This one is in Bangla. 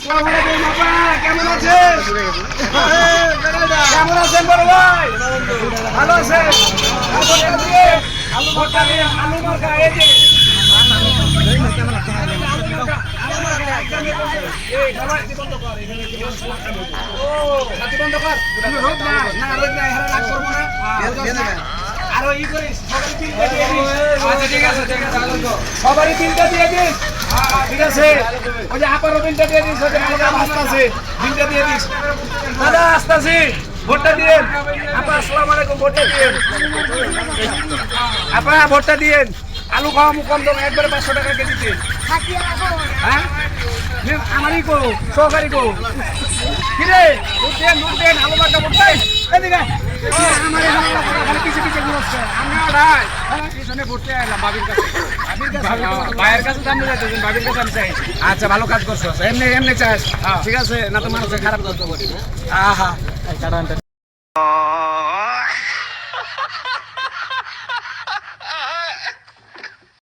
আসসালামু আলাইকুম আপা, কেমন আছেন? কেমন আছেন বড় ভাই? ভালো আছেন? আলু ভর্তা দিয়ে, আলু মার্কা, এই যে এই খাবার কি বন্ধ কর, এখানে কি ও সাথী বন্ধ কর, রোদ না না রোদ না, এখানে রাগ করবো না, আরো ই করিস, সবারই তিনটা দিয়ে দিস। আচ্ছা ঠিক আছে সবারই তিনটা দিয়ে দিস। ঠিক আছে, ওই যে আপারও তিনটা দিয়ে দিস, ওই যে আসতেছে তিনটা দিয়ে দিস। দাদা আসতেছি, ভোটটা দিয়েন। আপা আসসালামু আলাইকুম, ভোটটা দিয়েন। আপা ভোটটা দিয়েন। আলু খাওয়া কম দাম, একবারে 500 টাকা কেজিতে। হ্যাঁ আমারই করো, সহকারী করো। কিরে দুধ দেন, আলু মার্কা ভোটটাই এদিকে আমার পিছিয়ে পিছিয়ে ঘুরছে। আমরা পিছনে ভোটতে এলাম ভাবির কাছে, ভাইয়ের কাছে জানতে চাইতেছেন, ভাবির কাছে আমি চাই। আচ্ছা ভালো কাজ করছো, এমনি এমনি চাস, ঠিক আছে না তো মানুষের খারাপ করতে পারি। আহা